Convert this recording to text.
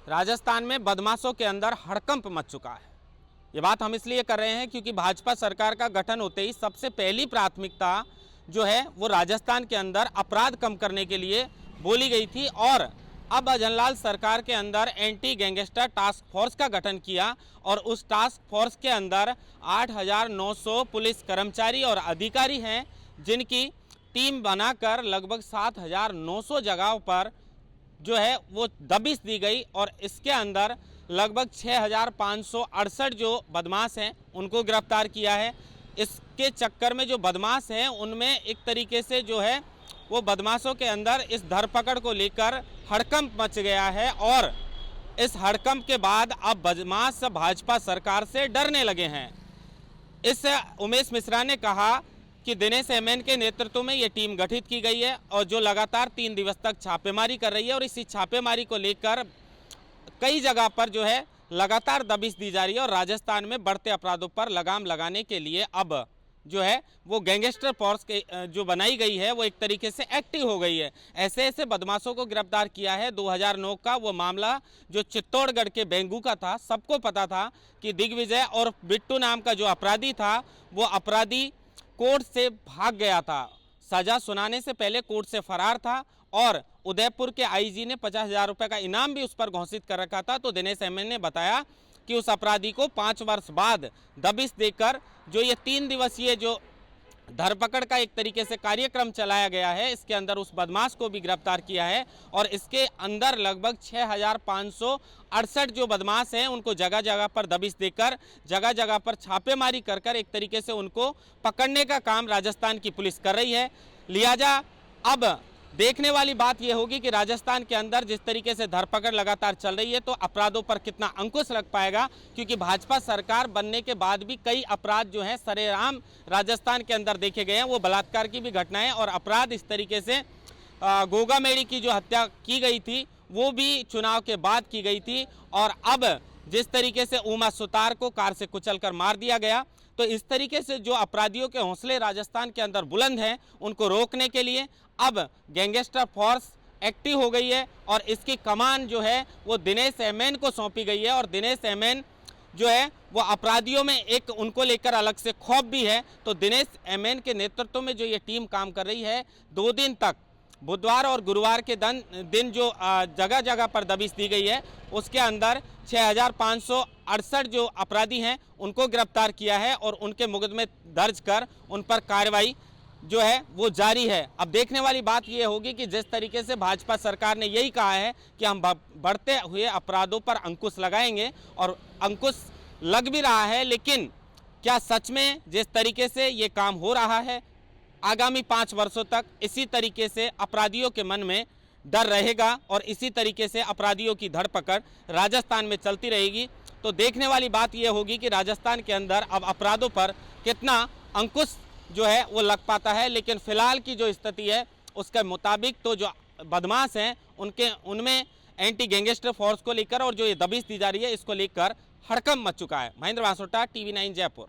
राजस्थान में बदमाशों के अंदर हड़कंप मच चुका है। ये बात हम इसलिए कर रहे हैं क्योंकि भाजपा सरकार का गठन होते ही सबसे पहली प्राथमिकता जो है वो राजस्थान के अंदर अपराध कम करने के लिए बोली गई थी और अब भजनलाल सरकार के अंदर एंटी गैंगस्टर टास्क फोर्स का गठन किया और उस टास्क फोर्स के अंदर 8,900 पुलिस कर्मचारी और अधिकारी हैं जिनकी टीम बनाकर लगभग 7,900 जगहों पर जो है वो दबिश दी गई और इसके अंदर लगभग 6,568 जो बदमाश हैं उनको गिरफ्तार किया है। इसके चक्कर में जो बदमाश हैं उनमें एक तरीके से जो है वो बदमाशों के अंदर इस धरपकड़ को लेकर हड़कंप मच गया है और इस हड़कंप के बाद अब बदमाश भाजपा सरकार से डरने लगे हैं। इस उमेश मिश्रा ने कहा कि दिनेश एमएन के नेतृत्व में ये टीम गठित की गई है और जो लगातार 3 दिवस तक छापेमारी कर रही है और इसी छापेमारी को लेकर कई जगह पर जो है लगातार दबिश दी जा रही है और राजस्थान में बढ़ते अपराधों पर लगाम लगाने के लिए अब जो है वो गैंगस्टर फोर्स के जो बनाई गई है वो एक तरीके से एक्टिव हो गई है। ऐसे ऐसे बदमाशों को गिरफ्तार किया है। 2009 का वो मामला जो चित्तौड़गढ़ के बेंगू का था, सबको पता था कि दिग्विजय और बिट्टू नाम का जो अपराधी था वो अपराधी कोर्ट से भाग गया था, सजा सुनाने से पहले कोर्ट से फरार था और उदयपुर के आईजी ने 50,000 रुपये का इनाम भी उस पर घोषित कर रखा था। तो दिनेश एमएन ने बताया कि उस अपराधी को 5 वर्ष बाद दबिश देकर जो ये 3 दिवसीय जो धरपकड़ का एक तरीके से कार्यक्रम चलाया गया है इसके अंदर उस बदमाश को भी गिरफ्तार किया है और इसके अंदर लगभग 6,568 जो बदमाश हैं उनको जगह जगह पर दबिश देकर जगह जगह पर छापेमारी कर कर एक तरीके से उनको पकड़ने का काम राजस्थान की पुलिस कर रही है। लिहाजा अब देखने वाली बात यह होगी कि राजस्थान के अंदर जिस तरीके से धरपकड़ लगातार चल रही है तो अपराधों पर कितना अंकुश लग पाएगा, क्योंकि भाजपा सरकार बनने के बाद भी कई अपराध जो हैं सरेआम राजस्थान के अंदर देखे गए हैं। वो बलात्कार की भी घटनाएं और अपराध इस तरीके से गोगा मेड़ी की जो हत्या की गई थी वो भी चुनाव के बाद की गई थी और अब जिस तरीके से उमा सुतार को कार से कुचलकर मार दिया गया, तो इस तरीके से जो अपराधियों के हौसले राजस्थान के अंदर बुलंद हैं उनको रोकने के लिए अब गैंगस्टर फोर्स एक्टिव हो गई है और इसकी कमान जो है वो दिनेश एमएन को सौंपी गई है और दिनेश एमएन जो है वो अपराधियों में एक उनको लेकर अलग से खौफ भी है। तो दिनेश एमएन के नेतृत्व में जो ये टीम काम कर रही है 2 दिन तक बुधवार और गुरुवार के दिन जो जगह जगह पर दबिश दी गई है उसके अंदर 6,568 जो अपराधी हैं उनको गिरफ्तार किया है और उनके मुकदमे दर्ज कर उन पर कार्रवाई जो है वो जारी है। अब देखने वाली बात ये होगी कि जिस तरीके से भाजपा सरकार ने यही कहा है कि हम बढ़ते हुए अपराधों पर अंकुश लगाएंगे और अंकुश लग भी रहा है, लेकिन क्या सच में जिस तरीके से ये काम हो रहा है आगामी 5 वर्षों तक इसी तरीके से अपराधियों के मन में डर रहेगा और इसी तरीके से अपराधियों की धरपकड़ राजस्थान में चलती रहेगी? तो देखने वाली बात यह होगी कि राजस्थान के अंदर अब अपराधों पर कितना अंकुश जो है वो लग पाता है। लेकिन फिलहाल की जो स्थिति है उसके मुताबिक तो जो बदमाश हैं उनमें एंटी गैंगस्टर फोर्स को लेकर और जो ये दबिश दी जा रही है इसको लेकर हड़कंप मच चुका है। महेंद्र वासोटा, TV9 जयपुर।